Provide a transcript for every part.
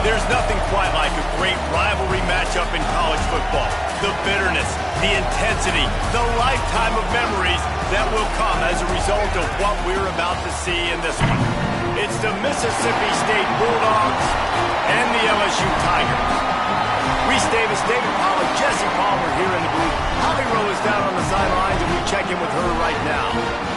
There's nothing quite like a great rivalry matchup in college football. The bitterness, the intensity, the lifetime of memories that will come as a result of what we're about to see in this one. It's the Mississippi State Bulldogs and the LSU Tigers. Reese Davis, David Pollack, Jesse Palmer here in the booth. Holly Rowe is down on the sidelines, and we check in with her right now.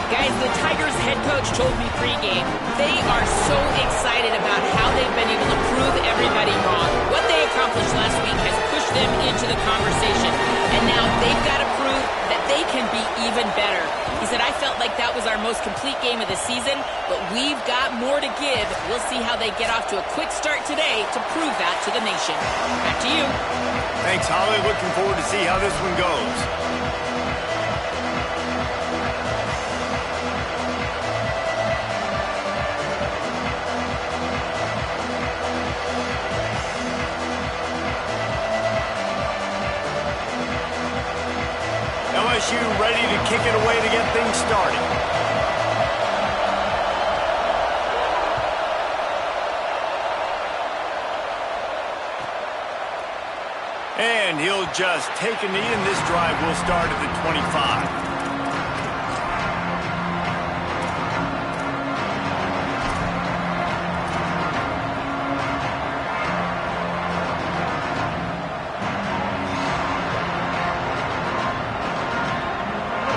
Guys, the Tigers head coach told me pregame they are so excited about how they've been able to prove everybody wrong. What they accomplished last week has pushed them into the conversation, and now they've got to prove that they can be even better. He said, I felt like that was our most complete game of the season, but we've got more to give. We'll see how they get off to a quick start today to prove that to the nation. Back to you. Thanks, Holly. Looking forward to see how this one goes. LSU ready to kick it away to get things started. And he'll just take a knee, and this drive will start at the 25.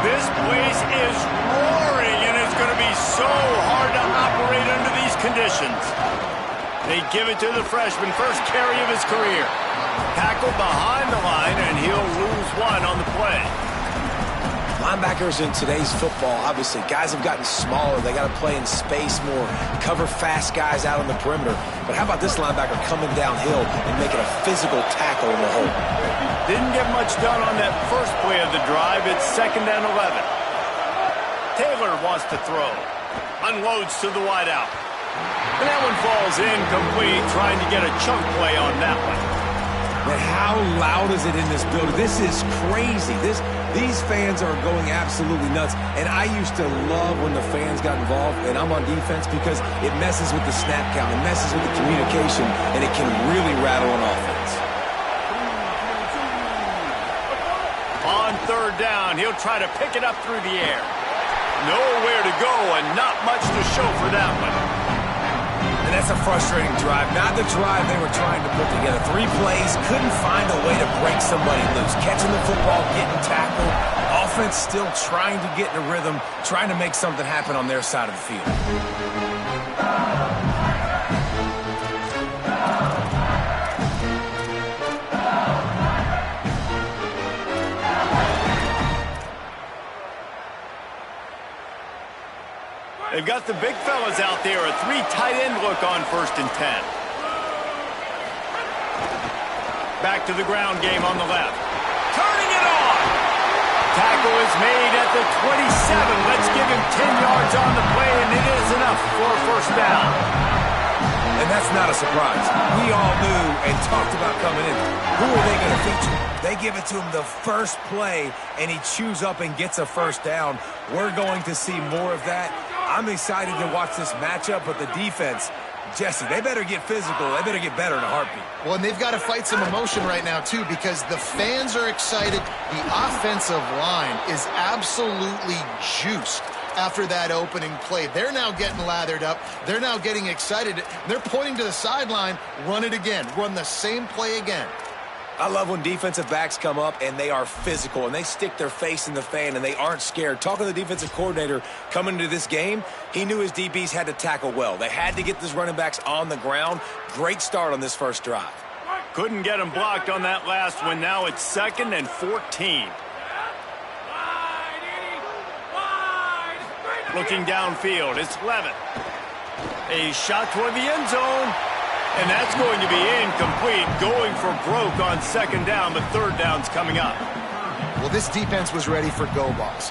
This place is roaring, and it's going to be so hard to operate under these conditions. They give it to the freshman, first carry of his career. Tackled behind the line, and he'll lose one on the play. Linebackers in today's football, obviously, guys have gotten smaller. They got to play in space more, cover fast guys out on the perimeter. But how about this linebacker coming downhill and making a physical tackle in the hole? Didn't get much done on that first play of the drive. It's 2nd and 11. Taylor wants to throw. Unloads to the wideout. And that one falls incomplete, trying to get a chunk play on that one. Man, how loud is it in this building? This is crazy. These fans are going absolutely nuts. And I used to love when the fans got involved, and I'm on defense because it messes with the snap count. It messes with the communication, and it can really rattle an offense. On 3rd down, he'll try to pick it up through the air. Nowhere to go and not much to show for that one. And that's a frustrating drive. Not the drive they were trying to put together. 3 plays, couldn't find a way to break somebody loose. Catching the football, getting tackled. Offense still trying to get in a rhythm, trying to make something happen on their side of the field. They've got the big fellas out there, a 3 tight end look on 1st and 10. Back to the ground game on the left. Turning it on! Tackle is made at the 27. Let's give him 10 yards on the play, and it is enough for a 1st down. And that's not a surprise. We all knew and talked about coming in. Who are they going to feature? They give it to him the first play, and he chews up and gets a 1st down. We're going to see more of that. I'm excited to watch this matchup, but the defense, Jesse, they better get physical. They better get better in a heartbeat. Well, and they've got to fight some emotion right now, too, because the fans are excited. The offensive line is absolutely juiced after that opening play. They're now getting lathered up. They're now getting excited. They're pointing to the sideline, run it again, run the same play again. I love when defensive backs come up and they are physical and they stick their face in the fan and they aren't scared. Talking to the defensive coordinator coming into this game, he knew his DBs had to tackle well. They had to get these running backs on the ground. Great start on this first drive. Couldn't get him blocked on that last one. Now it's 2nd and 14. Looking downfield, it's Levitt. A shot toward the end zone. And that's going to be incomplete, going for broke on 2nd down, but 3rd down's coming up. Well, this defense was ready for go balls.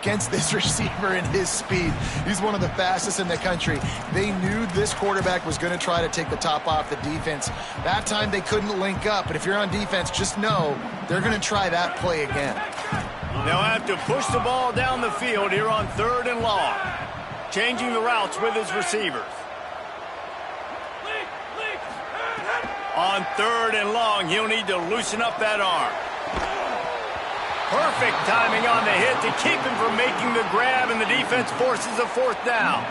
against this receiver and his speed. He's one of the fastest in the country. They knew this quarterback was going to try to take the top off the defense. That time they couldn't link up, but if you're on defense, just know they're going to try that play again. They'll have to push the ball down the field here on 3rd and long. Changing the routes with his receivers. On 3rd and long, he'll need to loosen up that arm. Perfect timing on the hit to keep him from making the grab, and the defense forces a 4th down.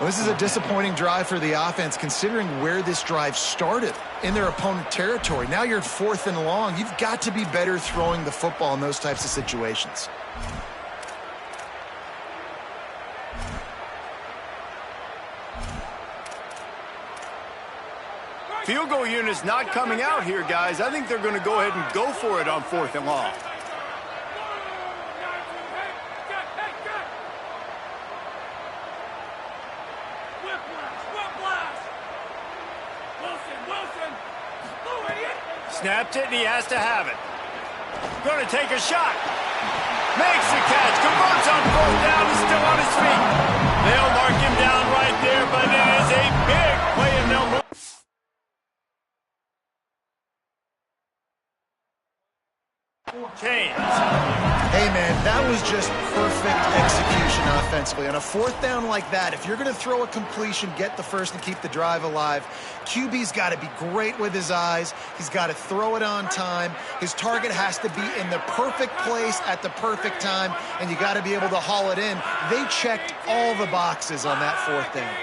Well, this is a disappointing drive for the offense, considering where this drive started, in their opponent territory. Now you're at 4th and long. You've got to be better throwing the football in those types of situations. Field goal unit's not coming out here, guys. I think they're going to go ahead and go for it on 4th and long. Snapped it, and he has to have it. Going to take a shot. Makes the catch. Converts on 4th down. He's still on his feet. They'll mark him down right there, but it is a big play, and they'll move. Chains. Hey, man, that was just perfect execution offensively. On a 4th down like that, if you're going to throw a completion, get the first and keep the drive alive, QB's got to be great with his eyes. He's got to throw it on time. His target has to be in the perfect place at the perfect time, and you got to be able to haul it in. They checked all the boxes on that 4th down.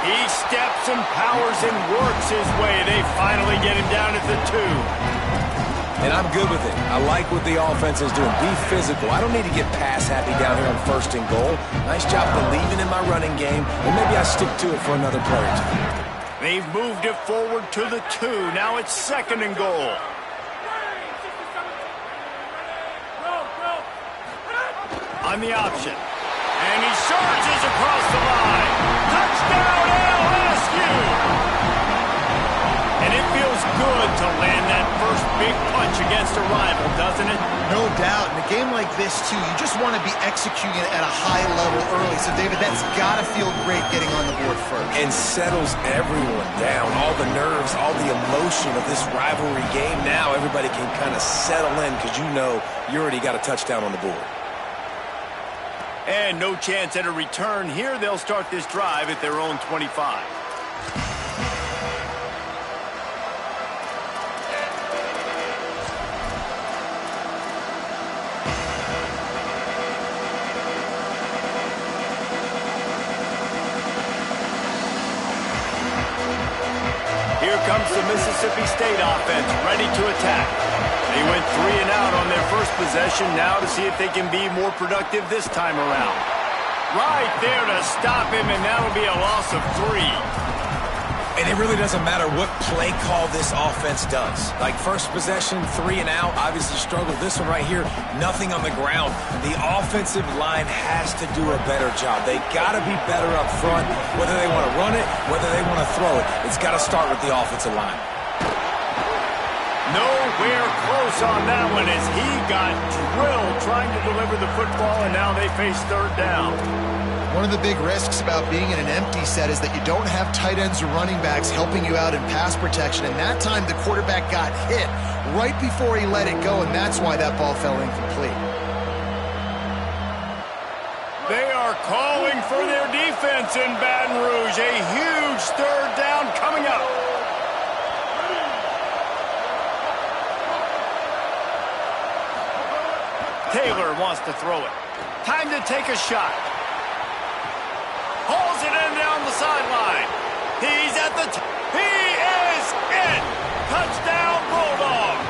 He steps and powers and works his way. They finally get him down at the 2. And I'm good with it. I like what the offense is doing. Be physical. I don't need to get pass happy down here on 1st and goal. Nice job believing in my running game, and maybe I stick to it for another play or 2. They've moved it forward to the 2. Now it's 2nd and goal. On the option. And he charges across the line. Touchdown, LSU! And it feels good to land that first big punch against a rival, doesn't it? No doubt. In a game like this, too, you just want to be executing it at a high level early. So, David, that's got to feel great getting on the board first. And settles everyone down. All the nerves, all the emotion of this rivalry game. Now everybody can kind of settle in because you know you already got a touchdown on the board. And no chance at a return here. They'll start this drive at their own 25. Here comes the Mississippi State offense, ready to attack. They went 3 and out on their first possession, now to see if they can be more productive this time around. Right there to stop him, and that'll be a loss of 3. And it really doesn't matter what play call this offense does. Like first possession, 3 and out, obviously struggled. This one right here, nothing on the ground. The offensive line has to do a better job. They got to be better up front, whether they want to run it, whether they want to throw it. It's got to start with the offensive line. Nowhere close on that one as he got drilled trying to deliver the football, and now they face 3rd down. One of the big risks about being in an empty set is that you don't have tight ends or running backs helping you out in pass protection. And that time the quarterback got hit right before he let it go, and that's why that ball fell incomplete. They are calling for their defense in Baton Rouge. A huge 3rd down coming up. Taylor wants to throw it. Time to take a shot. Hauls it in down the sideline. He's at the he is in. Touchdown, Bulldogs.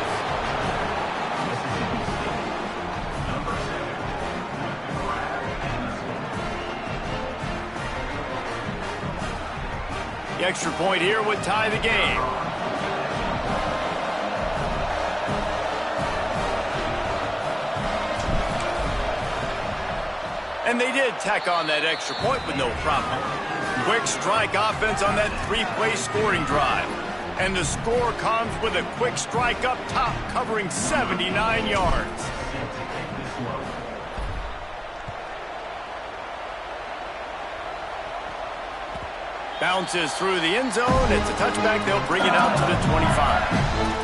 The extra point here would tie the game. And they did tack on that extra point with no problem. Quick strike offense on that 3-play scoring drive. And the score comes with a quick strike up top, covering 79 yards. Bounces through the end zone. It's a touchback. They'll bring it out to the 25.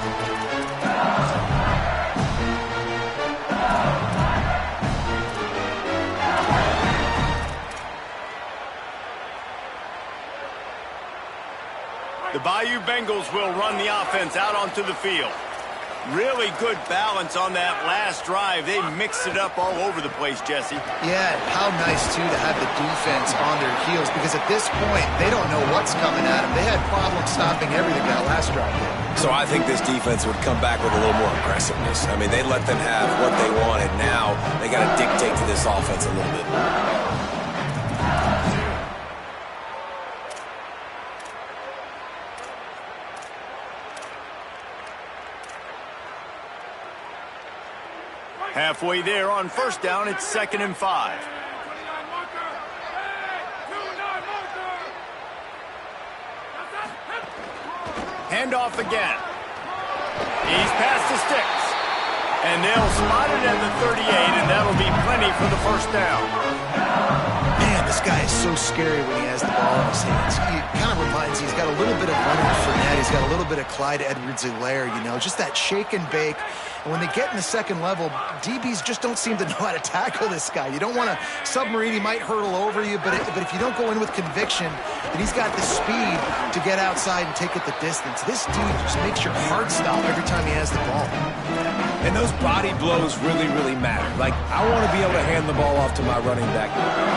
The Bayou Bengals will run the offense out onto the field. Really good balance on that last drive. They mixed it up all over the place, Jesse. Yeah, how nice, too, to have the defense on their heels, because at this point, they don't know what's coming at them. They had problems stopping everything that last drive did. So I think this defense would come back with a little more aggressiveness. I mean, they let them have what they wanted. Now they got to dictate to this offense a little bit. Halfway there on first down, it's 2nd and 5. Handoff again. He's past the sticks. And they'll spot it at the 38, and that'll be plenty for the first down. Man, this guy is so scary when he has the ball in his hands. He kind of reminds me, he's got a little bit of Leonard Fournette. He's got a little bit of Clyde Edwards-Helaire, you know, just that shake and bake. And when they get in the second level, DBs just don't seem to know how to tackle this guy. You don't want to submarine. He might hurtle over you, but if you don't go in with conviction, then he's got the speed to get outside and take it the distance. This dude just makes your heart stop every time he has the ball. And those body blows really, really matter. Like, I want to be able to hand the ball off to my running back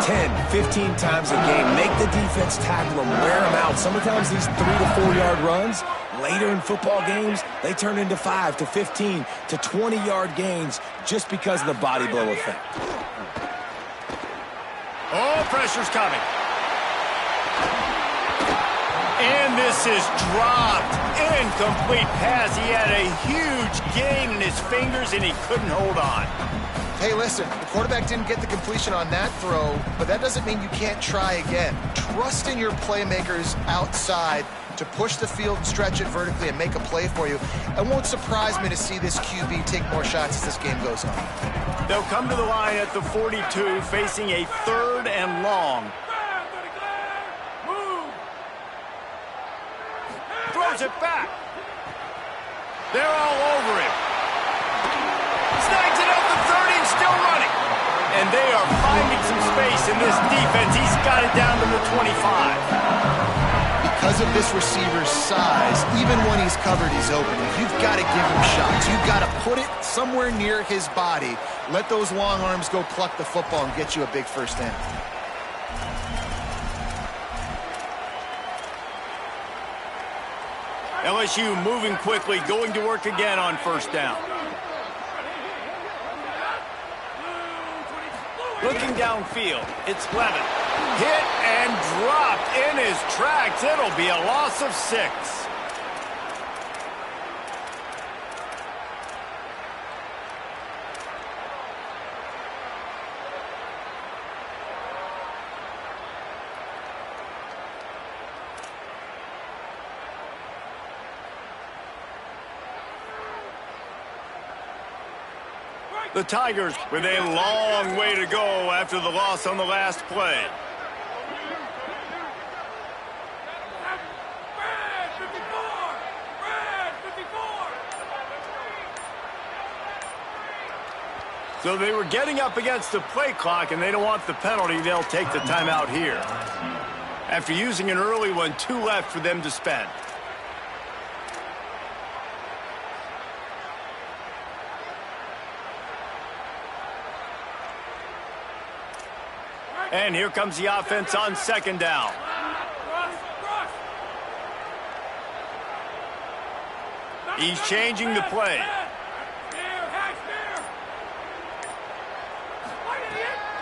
10, 15 times a game. Make the defense tackle him, wear him out. Sometimes these 3 to 4 yard runs, later in football games, they turn into 5 to 15 to 20-yard gains just because of the body blow effect. Oh, pressure's coming. And this is dropped. Incomplete pass. He had a huge gain in his fingers, and he couldn't hold on. Hey, listen, the quarterback didn't get the completion on that throw, but that doesn't mean you can't try again. Trust in your playmakers outside to push the field and stretch it vertically and make a play for you. It won't surprise me to see this QB take more shots as this game goes on. They'll come to the line at the 42, facing a 3rd and long. Throws it back. They're all over him. Snags it up the 30 and still running. And they are finding some space in this defense. He's got it down to the 25. Because of this receiver's size, even when he's covered, he's open. You've got to give him shots. You've got to put it somewhere near his body. Let those long arms go pluck the football and get you a big first down. LSU moving quickly, going to work again on first down. Looking downfield, it's Levin. Hit and dropped in his tracks. It'll be a loss of 6. The Tigers with a long way to go after the loss on the last play. So they were getting up against the play clock, and they don't want the penalty. They'll take the timeout here. After using an early one, 2 left for them to spend. And here comes the offense on second down. He's changing the play.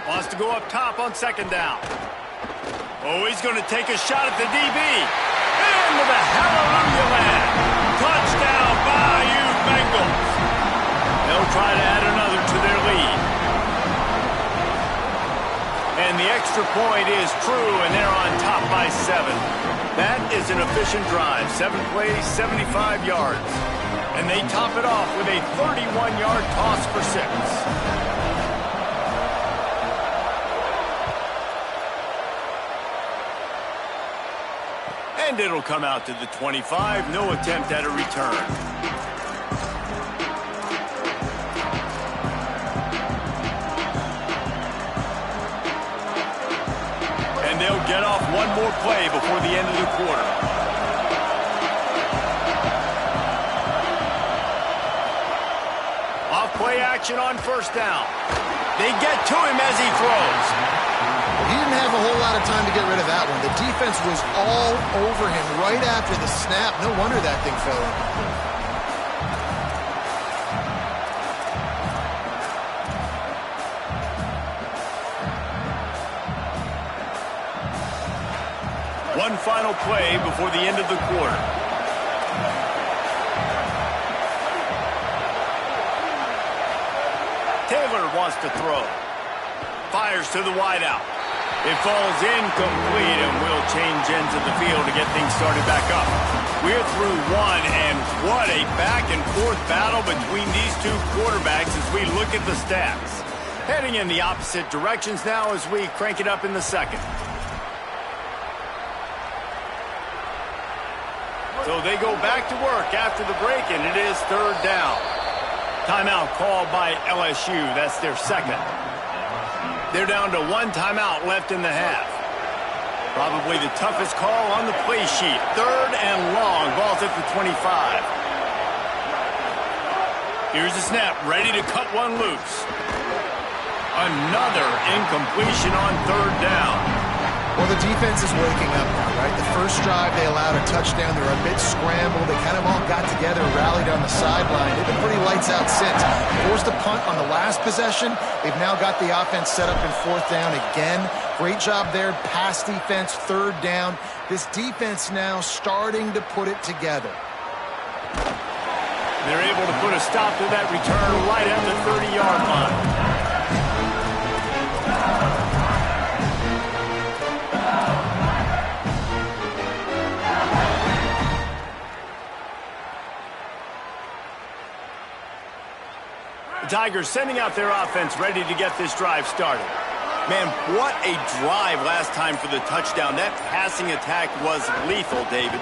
Wants to go up top on second down. Oh, he's going to take a shot at the DB. Into the hallelujah land. Touchdown, Bayou Bengals. They'll try to add another to their lead. And the extra point is true, and they're on top by 7. That is was an efficient drive. 7 plays, 75 yards. And they top it off with a 31-yard toss for 6. And it'll come out to the 25. No attempt at a return. And they'll get off one more play before the end of the quarter. Off play action on first down. They get to him as he throws. He didn't have a whole lot of time to get rid of that one. The defense was all over him right after the snap. No wonder that thing fell in. One final play before the end of the quarter. Taylor wants to throw. Fires to the wideout. It falls incomplete, and we'll change ends of the field to get things started back up. We're through one, and what a back-and-forth battle between these two quarterbacks as we look at the stats. Heading in the opposite directions now as we crank it up in the second. So they go back to work after the break, and it is third down. Timeout called by LSU. That's their second. They're down to one timeout left in the half. Probably the toughest call on the play sheet. Third and long. Ball's at the 25. Here's the snap. Ready to cut one loose. Another incompletion on third down. Well, the defense is waking up now, right? The first drive, they allowed a touchdown. They were a bit scrambled. They kind of all got together, rallied on the sideline. They've been pretty lights out since. Forced a punt on the last possession. They've now got the offense set up in fourth down again. Great job there. Pass defense, third down. This defense now starting to put it together. They're able to put a stop to that return right at the 30-yard line. The Tigers sending out their offense ready to get this drive started. Man, what a drive last time for the touchdown. That passing attack was lethal, David.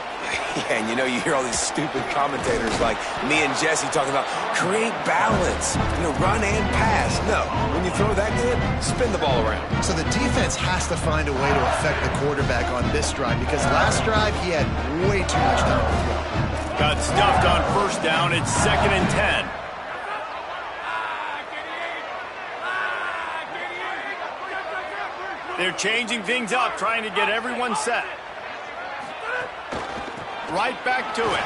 Yeah, and you hear all these stupid commentators like me and Jesse talking about create balance, run and pass. No, when you throw that good, spin the ball around. So the defense has to find a way to affect the quarterback on this drive because last drive he had way too much time to throw. Got stuffed on first down. It's 2nd and 10. They're changing things up, trying to get everyone set. Right back to it.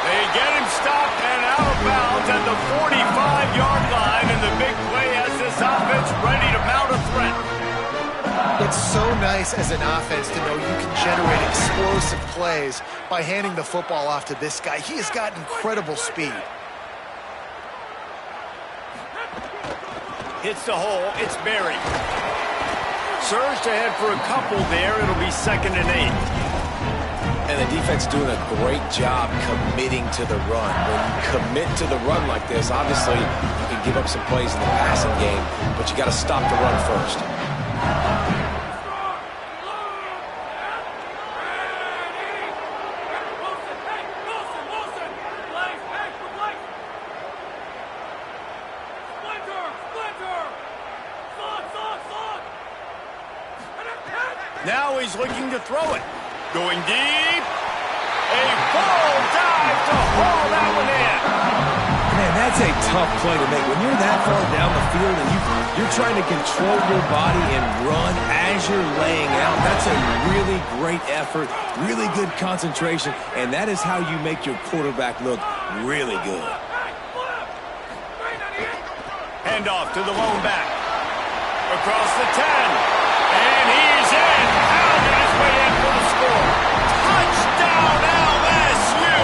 They get him stopped and out of bounds at the 45-yard line, and the big play has this offense ready to mount a threat. It's so nice as an offense to know you can generate explosive plays by handing the football off to this guy. He has got incredible speed. Hits the hole. It's buried. Surged ahead for a couple there. It'll be 2nd and 8. And the defense doing a great job committing to the run. When you commit to the run like this, obviously you can give up some plays in the passing game, but you got to stop the run first. Now he's looking to throw it. Going deep. A full dive to haul that one in. Man, that's a tough play to make. When you're that far down the field and you're trying to control your body and run as you're laying out, that's a really great effort, really good concentration, and that is how you make your quarterback look really good. Handoff to the lone back. Across the 10. And he's in. Pounded his way in for the score. Touchdown, LSU!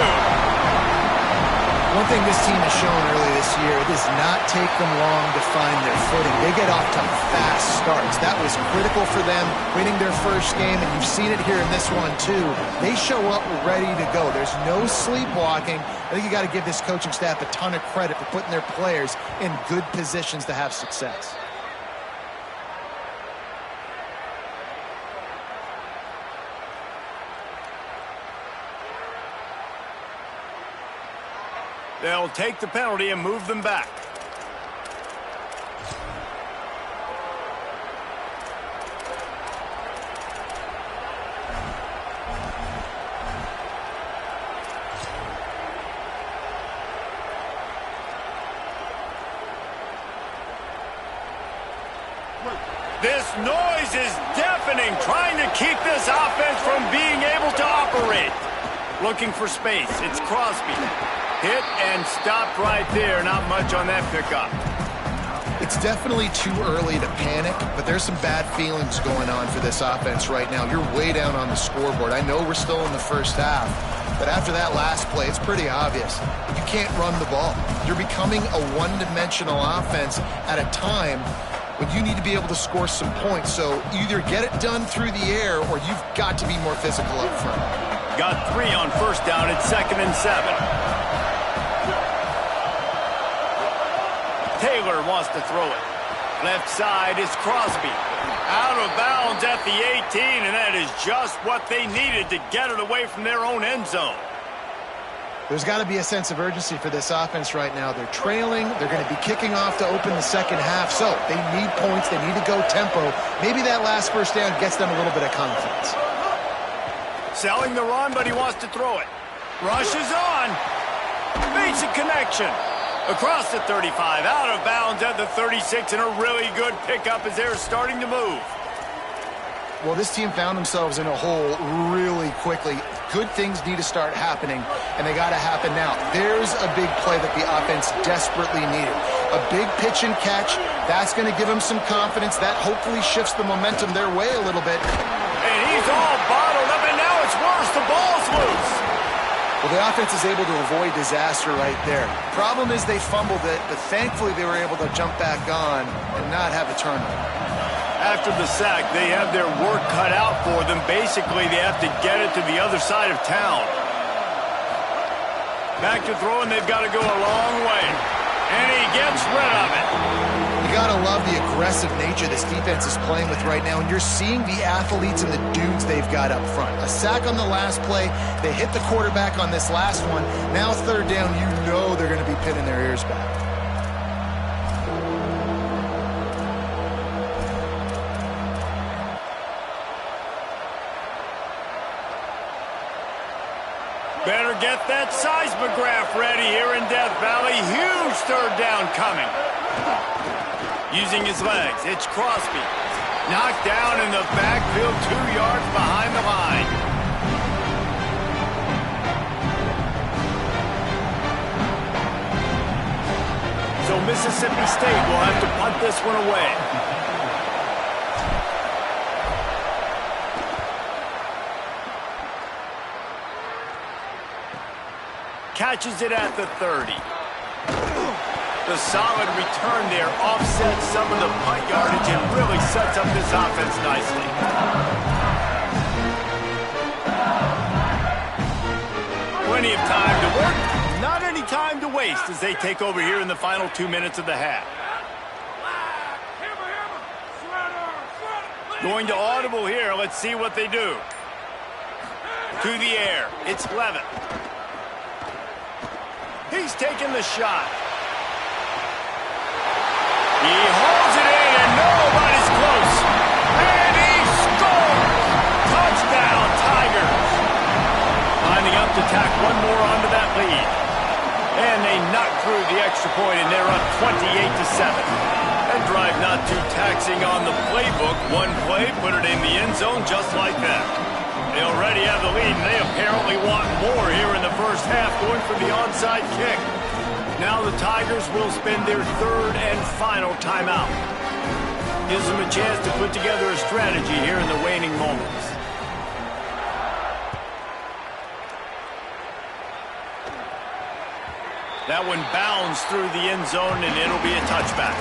One thing this team has shown early this year, it does not take them long to find their footing. They get off to fast starts. That was critical for them, winning their first game, and you've seen it here in this one too. They show up ready to go. There's no sleepwalking. I think you got to give this coaching staff a ton of credit for putting their players in good positions to have success. They'll take the penalty and move them back. This noise is deafening, trying to keep this offense from being able to operate. Looking for space. It's Crosby. Hit and stopped right there. Not much on that pickup. It's definitely too early to panic, but there's some bad feelings going on for this offense right now. You're way down on the scoreboard. I know we're still in the first half, but after that last play, it's pretty obvious. You can't run the ball. You're becoming a one-dimensional offense at a time when you need to be able to score some points. So either get it done through the air or you've got to be more physical up front. Got 3 on first down at 2nd and 7. Taylor wants to throw it. Left side is Crosby. Out of bounds at the 18, and that is just what they needed to get it away from their own end zone. There's got to be a sense of urgency for this offense right now. They're trailing. They're going to be kicking off to open the second half. So they need points. They need to go tempo. Maybe that last first down gets them a little bit of confidence. Selling the run, but he wants to throw it. Rushes on. Makes a connection. Across the 35, out of bounds at the 36, and a really good pickup as they're starting to move. Well, this team found themselves in a hole really quickly. Good things need to start happening, and they got to happen now. There's a big play that the offense desperately needed. A big pitch and catch. That's going to give them some confidence. That hopefully shifts the momentum their way a little bit. And he's all bottled up, and now it's worse. The ball's loose. Well, the offense is able to avoid disaster right there. Problem is they fumbled it, but thankfully they were able to jump back on and not have a turnover. After the sack, they have their work cut out for them. Basically, they have to get it to the other side of town. Back to throwing, they've got to go a long way. And he gets rid of it. You got to love the aggressive nature this defense is playing with right now, and you're seeing the athletes and the dudes they've got up front. A sack on the last play. They hit the quarterback on this last one. Now third down, you know they're going to be pinning their ears back. Better get that seismograph ready here in Death Valley. Huge third down coming. Using his legs, it's Crosby. Knocked down in the backfield, 2 yards behind the line. So Mississippi State will have to punt this one away. Catches it at the 30. The solid return there offsets some of the punt yardage and really sets up this offense nicely. Plenty of time to work, not any time to waste as they take over here in the final 2 minutes of the half. Going to audible here. Let's see what they do. To the air. It's Levitt. He's taking the shot. He holds it in, and nobody's close. And he scores! Touchdown, Tigers. Lining up to tack one more onto that lead. And they knock through the extra point, and they're up 28-7. That drive not too taxing on the playbook. One play, put it in the end zone just like that. They already have the lead, and they apparently want more here in the first half, going for the onside kick. Now the Tigers will spend their third and final timeout. Gives them a chance to put together a strategy here in the waning moments. That one bounds through the end zone, and it'll be a touchback.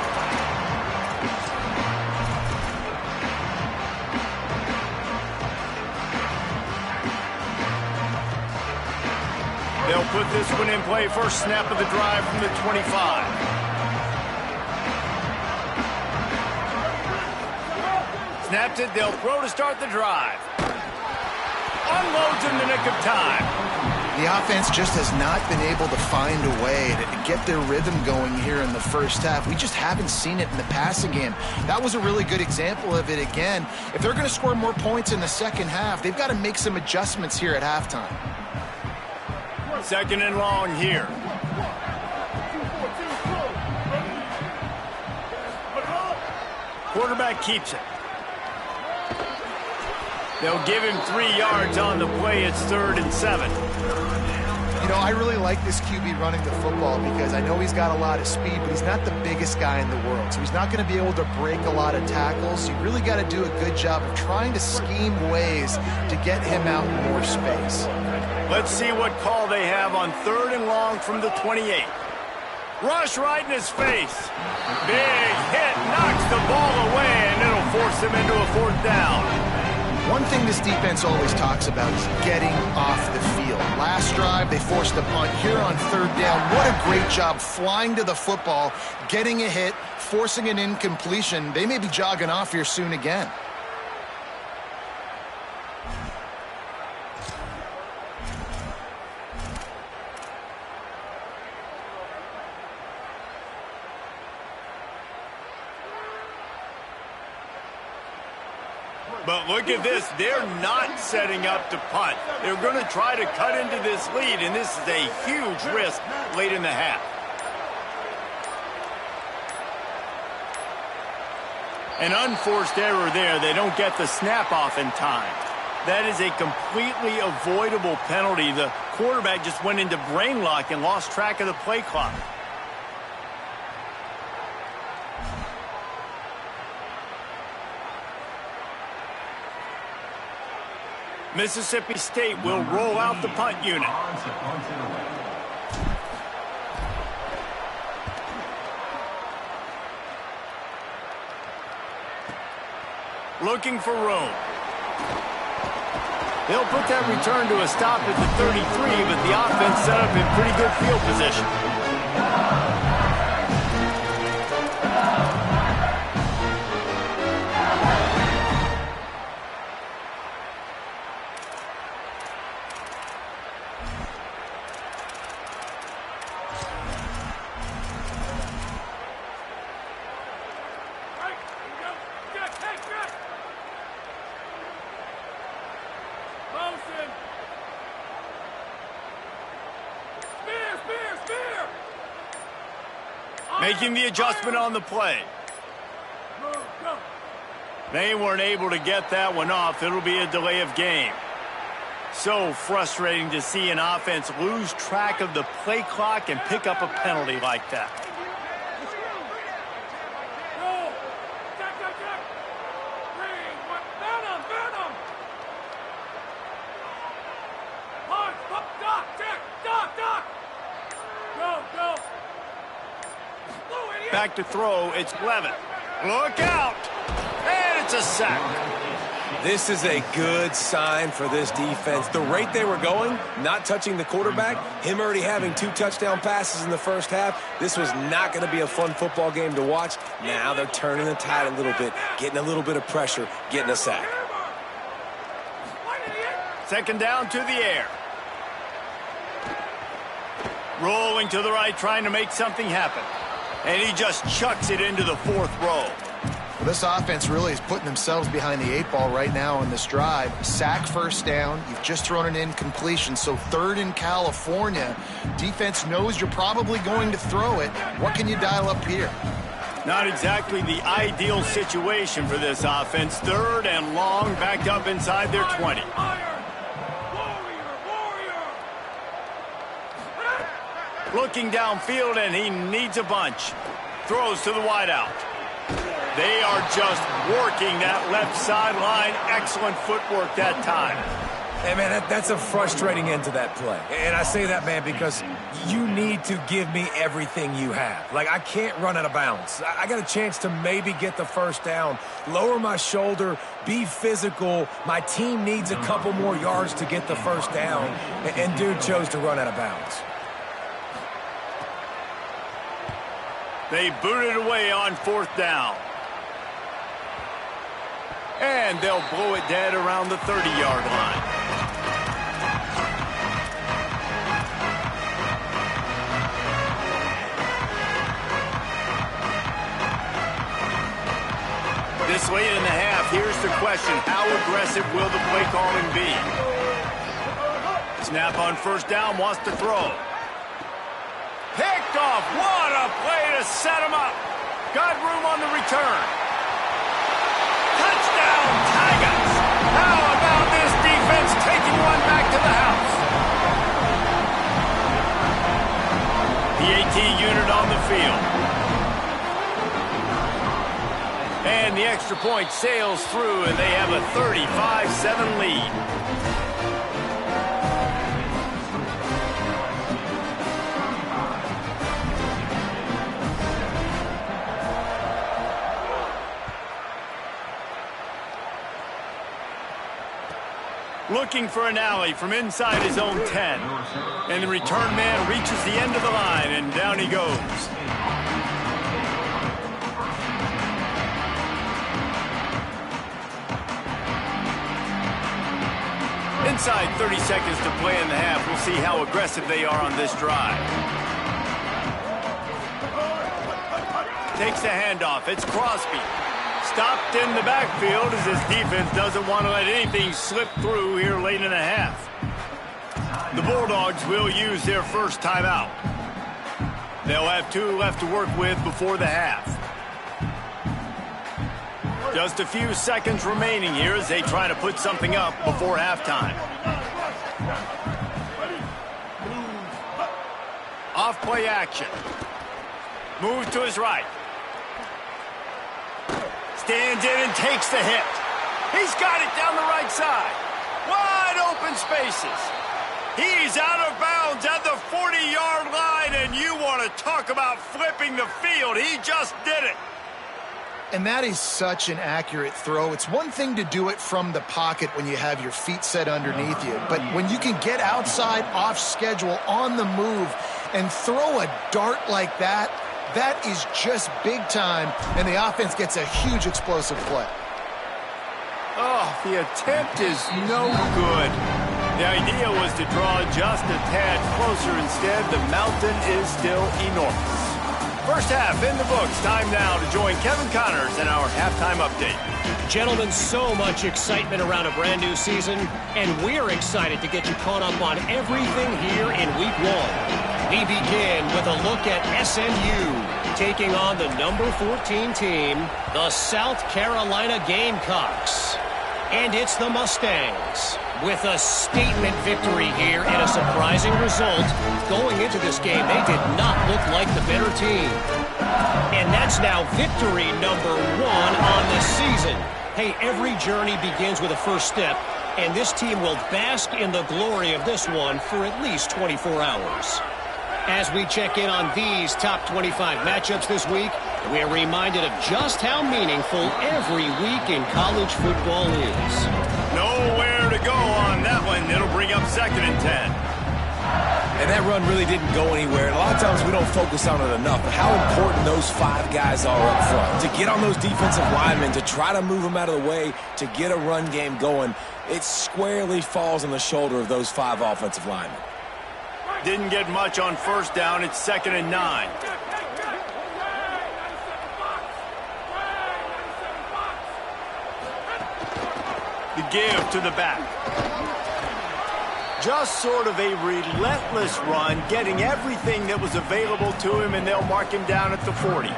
They'll put this one in play. First snap of the drive from the 25. Snaps it. They'll throw to start the drive. Unloads in the nick of time. The offense just has not been able to find a way to get their rhythm going here in the first half. We just haven't seen it in the passing game. That was a really good example of it again. If they're going to score more points in the second half, they've got to make some adjustments here at halftime. Second and long here. Quarterback keeps it. They'll give him 3 yards on the play. It's 3rd and 7. You know, I really like this QB running the football because I know he's got a lot of speed, but he's not the biggest guy in the world. So he's not going to be able to break a lot of tackles. You really got to do a good job of trying to scheme ways to get him out in more space. Let's see what call they have on 3rd and long from the 28. Rush right in his face. Big hit, knocks the ball away, and it'll force him into a 4th down. One thing this defense always talks about is getting off the field. Last drive, they forced a punt. Here on 3rd down, what a great job flying to the football, getting a hit, forcing an incompletion. They may be jogging off here soon again. But look at this. They're not setting up to punt. They're going to try to cut into this lead, and this is a huge risk late in the half. An unforced error there. They don't get the snap off in time. That is a completely avoidable penalty. The quarterback just went into brain lock and lost track of the play clock. Mississippi State will roll out the punt unit. Looking for room. They'll put that return to a stop at the 33, but the offense set up in pretty good field position. Making the adjustment on the play. They weren't able to get that one off. It'll be a delay of game. So frustrating to see an offense lose track of the play clock and pick up a penalty like that. Back to throw, it's Levin. Look out! And it's a sack. This is a good sign for this defense. The rate they were going, not touching the quarterback, him already having 2 touchdown passes in the first half, this was not going to be a fun football game to watch. Now they're turning the tide a little bit, getting a little bit of pressure, getting a sack. Second down to the air. Rolling to the right, trying to make something happen. And he just chucks it into the 4th row. Well, this offense really is putting themselves behind the 8 ball right now on this drive. Sack, first down. You've just thrown an incompletion, so 3rd in California. Defense knows you're probably going to throw it. What can you dial up here? Not exactly the ideal situation for this offense. 3rd and long, backed up inside their 20. Looking downfield, and he needs a bunch. Throws to the wideout. They are just working that left sideline. Excellent footwork that time. Hey, man, that's a frustrating end to that play. And I say that, man, because you need to give me everything you have. Like, I can't run out of bounds. I got a chance to maybe get the first down, lower my shoulder, be physical. My team needs a couple more yards to get the first down. And dude chose to run out of bounds. They booted away on 4th down. And they'll blow it dead around the 30-yard line. This late in the half, here's the question. How aggressive will the play calling be? Snap on 1st down, wants to throw. Picked off. What a play to set him up. Got room on the return. Touchdown, Tigers. How about this defense taking one back to the house? The AT unit on the field. And the extra point sails through, and they have a 35-7 lead. Looking for an alley from inside his own 10. And the return man reaches the end of the line, and down he goes. Inside 30 seconds to play in the half. We'll see how aggressive they are on this drive. Takes the handoff. It's Crosby. Stopped in the backfield as his defense doesn't want to let anything slip through here late in the half. The Bulldogs will use their first timeout. They'll have 2 left to work with before the half. Just a few seconds remaining here as they try to put something up before halftime. Off play action. Moves to his right. Stands in and takes the hit. He's got it down the right side. Wide open spaces. He's out of bounds at the 40-yard line, and you want to talk about flipping the field. He just did it. And that is such an accurate throw. It's one thing to do it from the pocket when you have your feet set underneath you, but when you can get outside, off schedule, on the move, and throw a dart like that, that is just big time, and the offense gets a huge explosive play. Oh, the attempt is no good. The idea was to draw just a tad closer. Instead, the mountain is still enormous. First half in the books. Time now to join Kevin Connors in our halftime update. Gentlemen, so much excitement around a brand new season, and we're excited to get you caught up on everything here in Week 1. We begin with a look at SMU taking on the number 14 team, the South Carolina Gamecocks. And it's the Mustangs with a statement victory here and a surprising result. Going into this game, they did not look like the better team. And that's now victory number 1 on the season. Hey, every journey begins with a first step, and this team will bask in the glory of this one for at least 24 hours. As we check in on these top 25 matchups this week, we're reminded of just how meaningful every week in college football is. Nowhere to go on that one. It'll bring up 2nd and 10. And that run really didn't go anywhere. And a lot of times we don't focus on it enough, but how important those 5 guys are up front. To get on those defensive linemen, to try to move them out of the way, to get a run game going, it squarely falls on the shoulder of those 5 offensive linemen. Didn't get much on 1st down. It's 2nd and 9. The give to the back. Just sort of a relentless run, getting everything that was available to him, and they'll mark him down at the 40.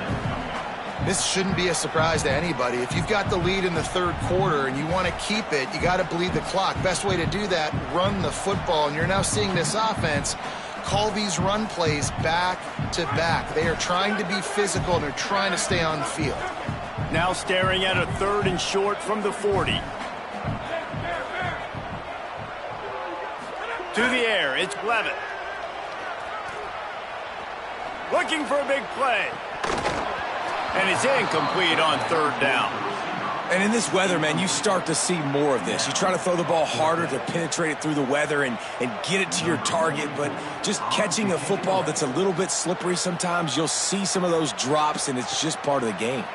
This shouldn't be a surprise to anybody. If you've got the lead in the 3rd quarter and you want to keep it, you got to bleed the clock. Best way to do that, run the football. And you're now seeing this offense call these run plays back to back. They are trying to be physical, and they're trying to stay on the field. Now staring at a 3rd and short from the 40. To the air, it's Levitt. Looking for a big play. And it's incomplete on third down. And in this weather, man, you start to see more of this. You try to throw the ball harder to penetrate it through the weather and get it to your target, but just catching a football that's a little bit slippery sometimes, you'll see some of those drops, and it's just part of the game.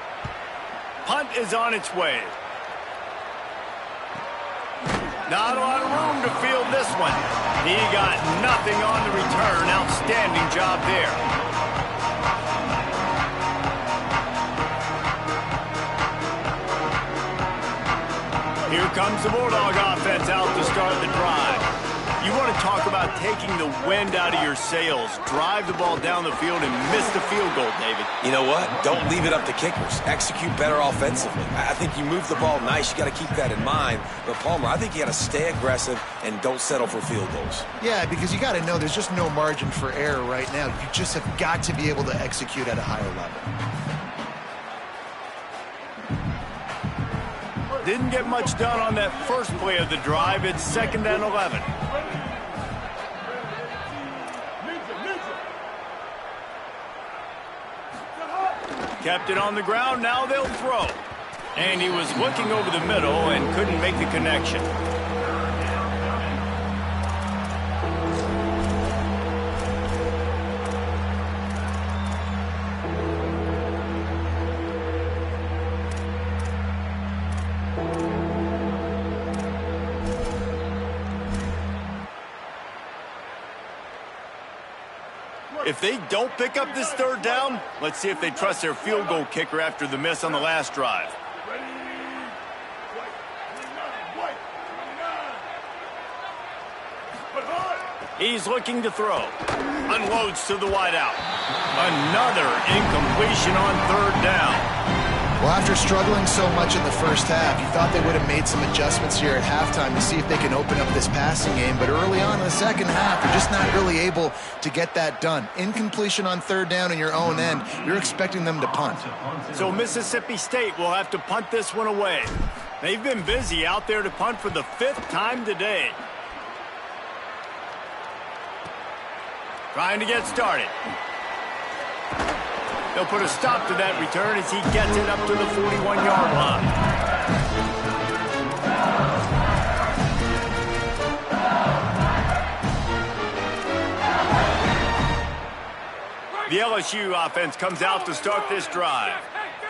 Punt is on its way. Not a lot of room to field this one. He got nothing on the return. Outstanding job there. Here comes the Bulldog offense out to start the drive. You want to talk about taking the wind out of your sails. Drive the ball down the field and miss the field goal, David. You know what? Don't leave it up to kickers. Execute better offensively. I think you move the ball nice. You got to keep that in mind. But, Palmer, I think you got to stay aggressive and don't settle for field goals. Yeah, because you got to know there's just no margin for error right now. You just have got to be able to execute at a higher level. Didn't get much done on that first play of the drive. It's 2nd and 11. Kept it on the ground. Now they'll throw. And he was looking over the middle and couldn't make the connection. If they don't pick up this third down, let's see if they trust their field goal kicker after the miss on the last drive. He's looking to throw. Unloads to the wideout. Another incompletion on third down. Well, after struggling so much in the first half, you thought they would have made some adjustments here at halftime to see if they can open up this passing game. But early on in the second half, they're just not really able to get that done. Incompletion on third down in your own end, you're expecting them to punt. So Mississippi State will have to punt this one away. They've been busy out there to punt for the 5th time today. Trying to get started. They'll put a stop to that return as he gets it up to the 41-yard line. The LSU offense comes out to start this drive.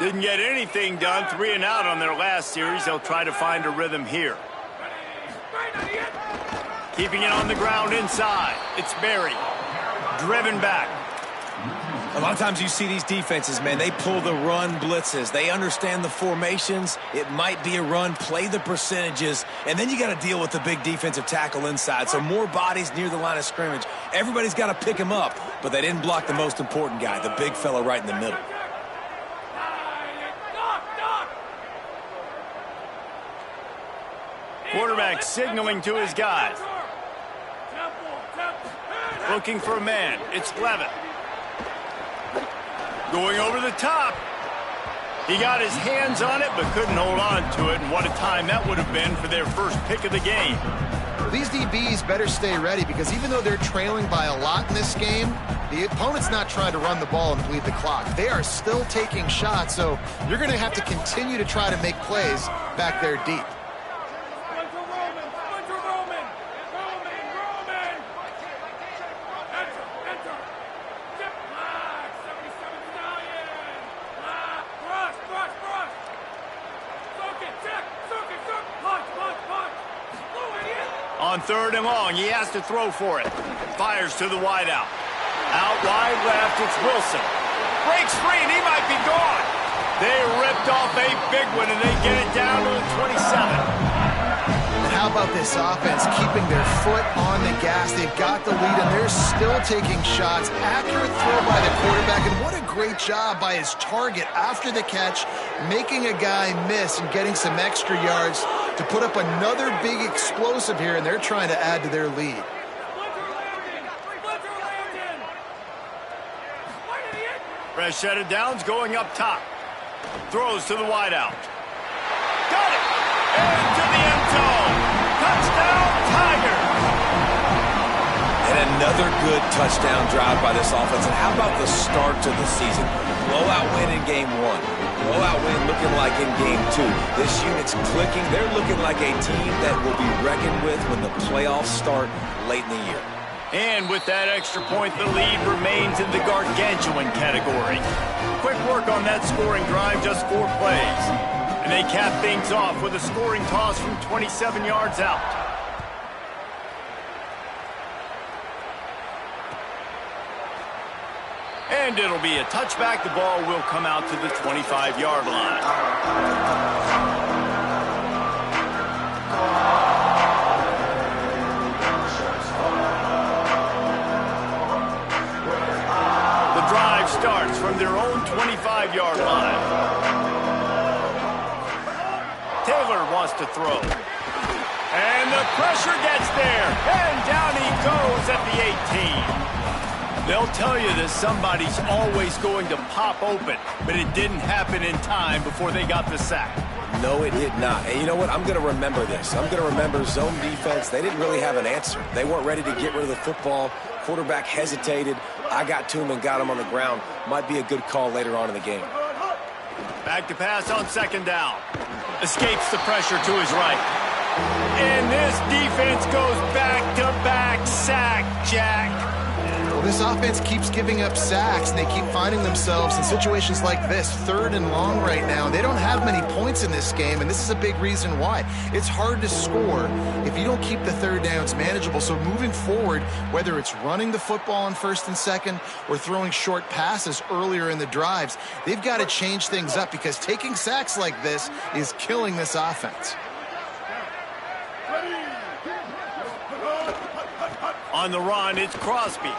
Didn't get anything done, 3 and out on their last series. They'll try to find a rhythm here. Keeping it on the ground inside. It's Berry. Driven back. A lot of times you see these defenses, man, they pull the run blitzes. They understand the formations. It might be a run, play the percentages, and then you got to deal with the big defensive tackle inside. So more bodies near the line of scrimmage. Everybody's got to pick him up, but they didn't block the most important guy, the big fella right in the middle. Quarterback signaling to his guys. Looking for a man. It's Levitt. Going over the top. He got his hands on it, but couldn't hold on to it. And what a time that would have been for their first pick of the game. These DBs better stay ready because even though they're trailing by a lot in this game, the opponent's not trying to run the ball and bleed the clock. They are still taking shots, so you're going to have to continue to try to make plays back there deep. On 3rd and long, he has to throw for it. Fires to the wideout. Out wide left, it's Wilson. Breaks free, and he might be gone. They ripped off a big one, and they get it down to the 27. And how about this offense keeping their foot on the gas? They've got the lead, and they're still taking shots. Accurate throw by the quarterback, and what a great job by his target after the catch, making a guy miss and getting some extra yards to put up another big explosive here, and they're trying to add to their lead. Fresh set of downs going up top. Throws to the wideout. Got it! Into the end zone. Touchdown, Tigers! Another good touchdown drive by this offense. And how about the start to the season? Blowout win in game 1. Blowout win looking like in game 2. This unit's clicking. They're looking like a team that will be reckoned with when the playoffs start late in the year. And with that extra point, the lead remains in the gargantuan category. Quick work on that scoring drive, just 4 plays. And they cap things off with a scoring toss from 27 yards out. And it'll be a touchback. The ball will come out to the 25-yard line. The drive starts from their own 25-yard line. Taylor wants to throw. And the pressure gets there. And down he goes at the 18. They'll tell you that somebody's always going to pop open, but it didn't happen in time before they got the sack. No, it did not. And you know what? I'm going to remember this. I'm going to remember zone defense. They didn't really have an answer. They weren't ready to get rid of the football. Quarterback hesitated. I got to him and got him on the ground. Might be a good call later on in the game. Back to pass on second down. Escapes the pressure to his right. And this defense goes back-to-back sack, Jack. Well, this offense keeps giving up sacks, and they keep finding themselves in situations like this, 3rd and long right now. They don't have many points in this game, and this is a big reason why. It's hard to score if you don't keep the 3rd downs manageable. So moving forward, whether it's running the football on 1st and 2nd or throwing short passes earlier in the drives, they've got to change things up because taking sacks like this is killing this offense. On the run, it's Crosby.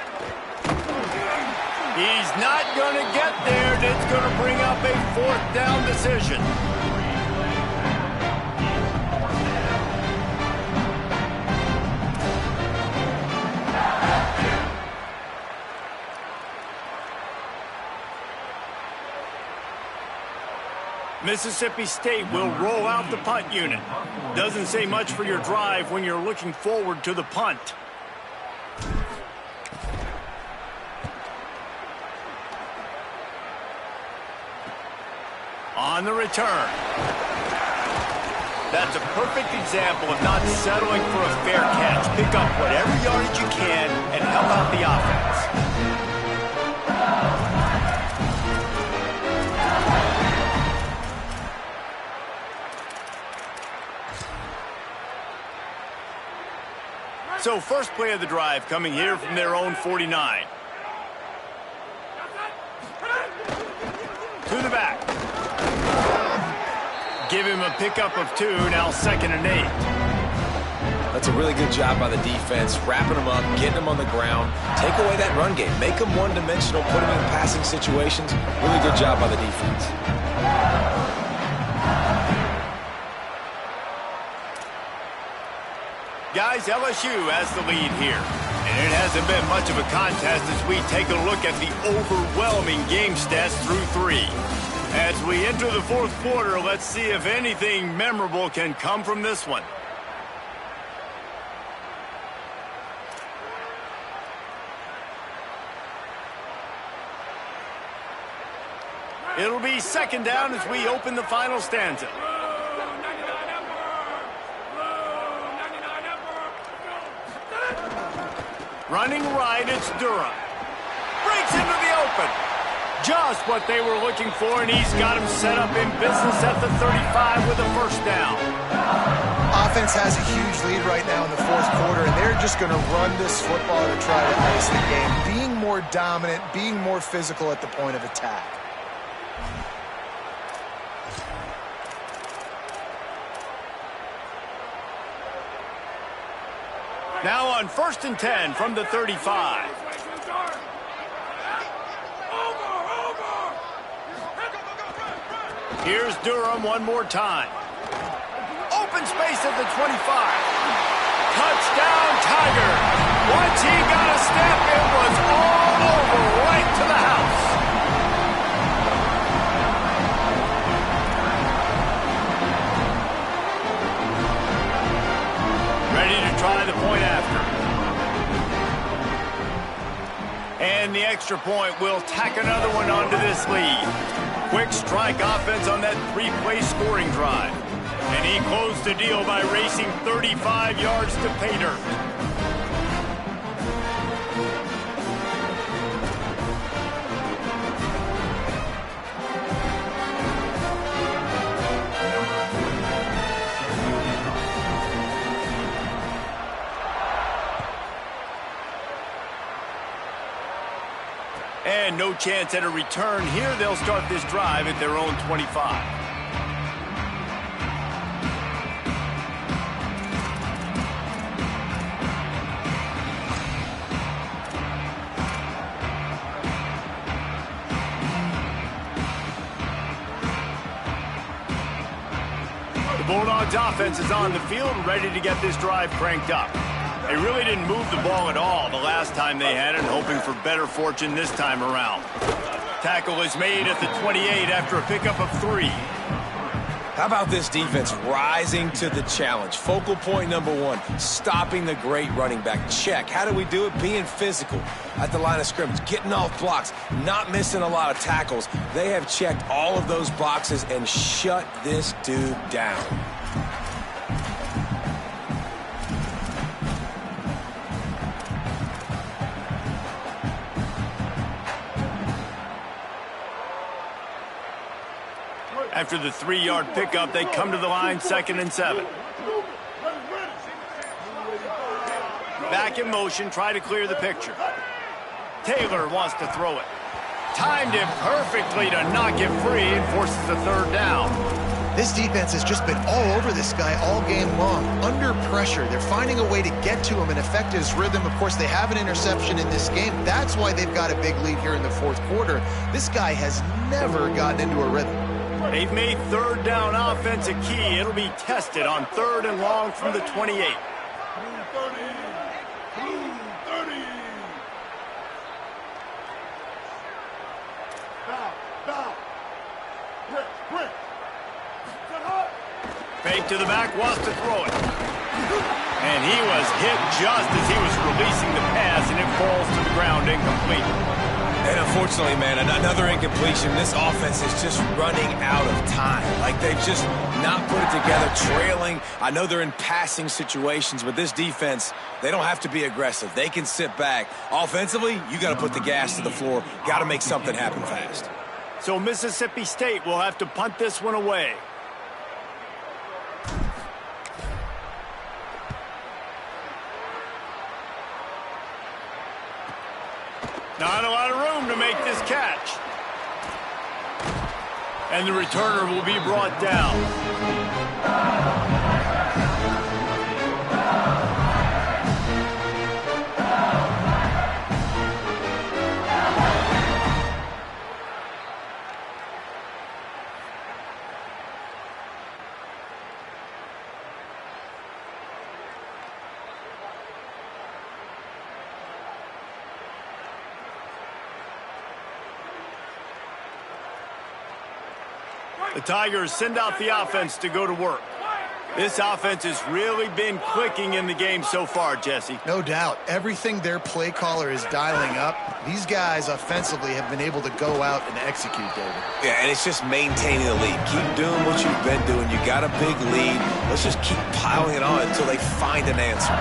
He's not going to get there, and it's going to bring up a 4th down decision. Mississippi State will roll out the punt unit. Doesn't say much for your drive when you're looking forward to the punt. On the return. That's a perfect example of not settling for a fair catch. Pick up whatever yardage you can and help out the offense. So first play of the drive coming here from their own 49. To the back. Give him a pickup of 2, now 2nd and 8. That's a really good job by the defense, wrapping them up, getting them on the ground. Take away that run game. Make them one-dimensional, put them in passing situations. Really good job by the defense. Guys, LSU has the lead here. And it hasn't been much of a contest as we take a look at the overwhelming game stats through 3. As we enter the 4th quarter, let's see if anything memorable can come from this one. It'll be 2nd down as we open the final stanza. Running right, it's Durham. Breaks into the open. Just what they were looking for, and he's got him set up in business at the 35 with a 1st down. Offense has a huge lead right now in the 4th quarter, and they're just going to run this football to try to ice the game, being more dominant, being more physical at the point of attack. Now on 1st and 10 from the 35. Here's Durham one more time. Open space at the 25. Touchdown, Tiger. Once he got a step, it was all over right to the house. Ready to try the point after. And the extra point will tack another one onto this lead. Quick strike offense on that three-play scoring drive. And he closed the deal by racing 35 yards to pay dirt. And no chance at a return here. They'll start this drive at their own 25. The Bulldogs offense is on the field, ready to get this drive cranked up. They really didn't move the ball at all the last time they had it, hoping for better fortune this time around. Tackle is made at the 28 after a pickup of 3. How about this defense rising to the challenge? Focal point number 1, stopping the great running back. Check. How do we do it? Being physical at the line of scrimmage, getting off blocks, not missing a lot of tackles. They have checked all of those boxes and shut this dude down. After the 3-yard pickup, they come to the line 2nd and 7. Back in motion, try to clear the picture. Taylor wants to throw it. Timed it perfectly to not get free and forces a 3rd down. This defense has just been all over this guy all game long. Under pressure, they're finding a way to get to him and affect his rhythm. Of course, they have an interception in this game. That's why they've got a big lead here in the 4th quarter. This guy has never gotten into a rhythm. They've made 3rd down offense a key. It'll be tested on 3rd and long from the 28. Fake to the back, wants to throw it. And he was hit just as he was releasing the pass, and it falls to the ground incomplete. And unfortunately, man, another incompletion. This offense is just running out of time. Like they've just not put it together, trailing. I know they're in passing situations, but this defense, they don't have to be aggressive. They can sit back. Offensively, you got to put the gas to the floor. Got to make something happen fast. So Mississippi State will have to punt this one away. Not a lot of room to make this catch. And the returner will be brought down. The Tigers send out the offense to go to work. This offense has really been clicking in the game so far, Jesse. No doubt. Everything their play caller is dialing up, these guys offensively have been able to go out and execute, David. Yeah, and it's just maintaining the lead. Keep doing what you've been doing. You got a big lead. Let's just keep piling it on until they find an answer.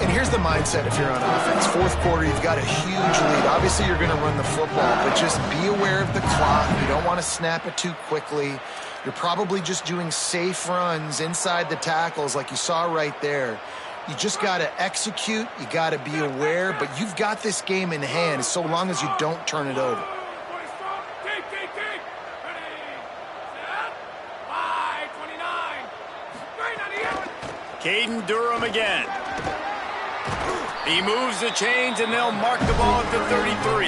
And here's the mindset if you're on offense. 4th quarter, you've got a huge lead. Obviously, you're going to run the football, but just be aware of the clock. You don't want to snap it too quickly. You're probably just doing safe runs inside the tackles like you saw right there. You just got to execute. You got to be aware, but you've got this game in hand so long as you don't turn it over. Caden Durham again. He moves the chains, and they'll mark the ball at the 33.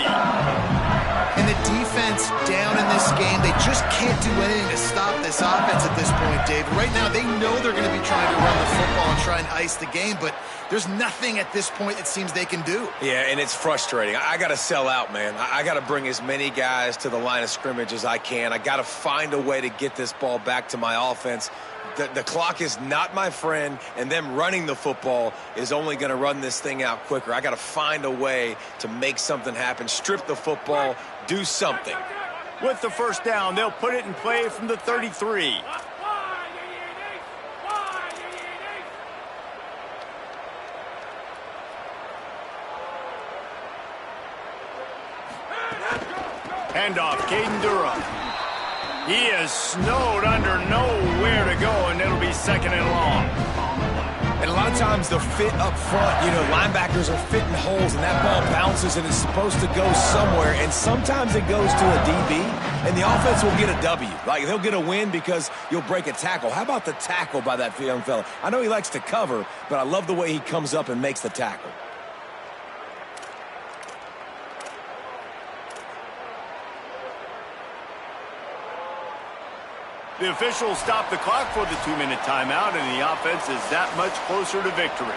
And the defense defense down in this game. They just can't do anything to stop this offense at this point, David. Right now, they know they're going to be trying to run the football and try and ice the game, but there's nothing at this point it seems they can do. Yeah, and it's frustrating. I got to sell out, man. I got to bring as many guys to the line of scrimmage as I can. I got to find a way to get this ball back to my offense. The clock is not my friend, and them running the football is only going to run this thing out quicker. I got to find a way to make something happen, strip the football, do something. With the first down, they'll put it in play from the 33. Handoff, Caden Durham. He is snowed under, nowhere to go, and it'll be second and long. And a lot of times the fit up front, linebackers are fitting holes, and that ball bounces, and it's supposed to go somewhere, and sometimes it goes to a DB, and the offense will get a W. Like, they'll get a win because you'll break a tackle. How about the tackle by that young fella? I know he likes to cover, but I love the way he comes up and makes the tackle. The officials stop the clock for the 2-minute timeout, and the offense is that much closer to victory.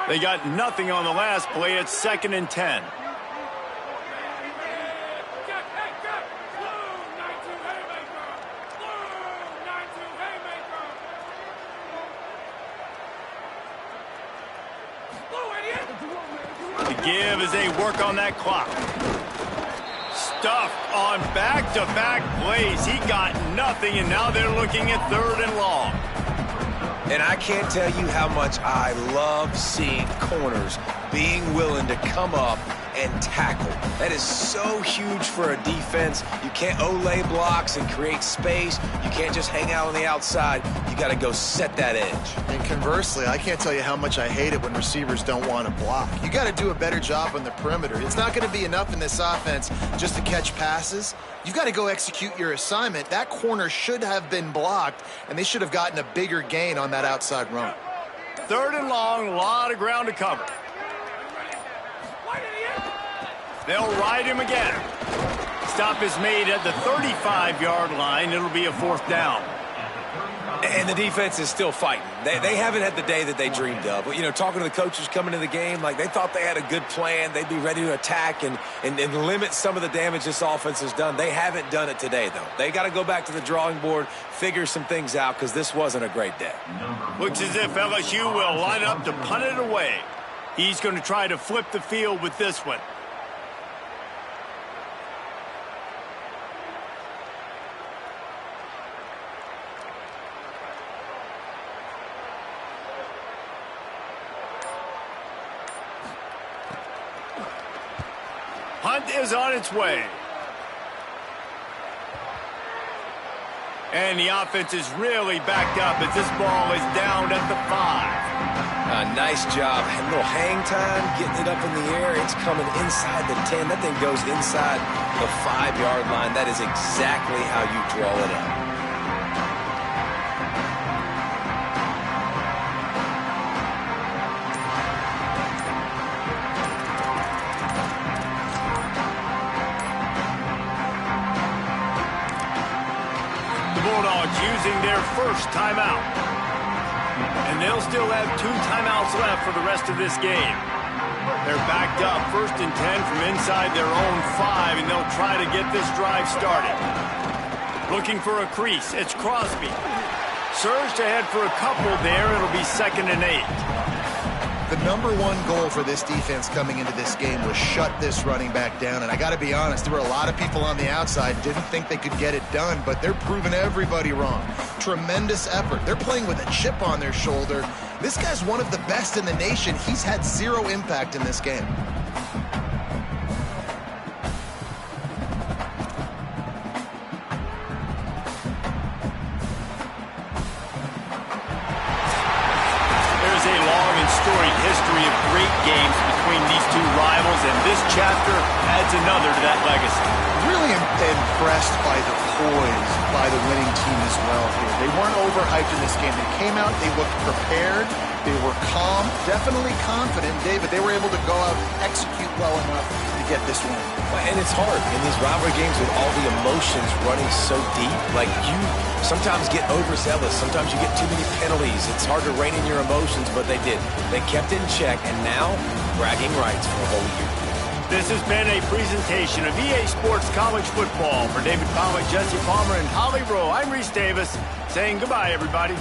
They got nothing on the last play. It's 2nd and 10. Give as they work on that clock. Stuffed on back-to-back plays. He got nothing, and now they're looking at 3rd and long. And I can't tell you how much I love seeing corners being willing to come up and tackle. That is so huge for a defense. You can't olay blocks and create space. You can't just hang out on the outside. You got to go set that edge. And conversely, I can't tell you how much I hate it when receivers don't want to block. You got to do a better job on the perimeter. It's not going to be enough in this offense just to catch passes. You've got to go execute your assignment. That corner should have been blocked, and they should have gotten a bigger gain on that outside run. 3rd and long, a lot of ground to cover. They'll ride him again. Stop is made at the 35-yard line. It'll be a 4th down. And the defense is still fighting. They haven't had the day that they dreamed of. But, talking to the coaches coming into the game, like they thought they had a good plan. They'd be ready to attack and limit some of the damage this offense has done. They haven't done it today, though. They got to go back to the drawing board, figure some things out, because this wasn't a great day. Looks as if LSU will line up to punt it away. He's going to try to flip the field with this one. Hunt is on its way. And the offense is really backed up as this ball is down at the 5. Nice job. A little hang time, getting it up in the air. It's coming inside the 10. That thing goes inside the 5-yard line. That is exactly how you draw it up. Using their first timeout. And they'll still have 2 timeouts left for the rest of this game. They're backed up 1st and 10 from inside their own 5, and they'll try to get this drive started. Looking for a crease. It's Crosby. Surged ahead for a couple there. It'll be 2nd and 8. The number one goal for this defense coming into this game was shut this running back down. And I got to be honest, there were a lot of people on the outside didn't think they could get it done, but they're proving everybody wrong. Tremendous effort. They're playing with a chip on their shoulder. This guy's one of the best in the nation. He's had 0 impact in this game. storied history of great games between these two rivals, and this chapter adds another to that legacy. Really impressed by the poise by the winning team as well here. They weren't overhyped in this game. They came out, they looked prepared, they were calm, definitely confident. David, they were able to go out and execute well enough to get this win. And it's hard in these rivalry games with all the emotions running so deep. Like, you sometimes get overzealous. Sometimes you get too many penalties. It's hard to rein in your emotions, but they did. They kept it in check, and now bragging rights for a whole year. This has been a presentation of EA Sports College Football. For David Pollack, Jesse Palmer, and Holly Rowe, I'm Reese Davis saying goodbye, everybody.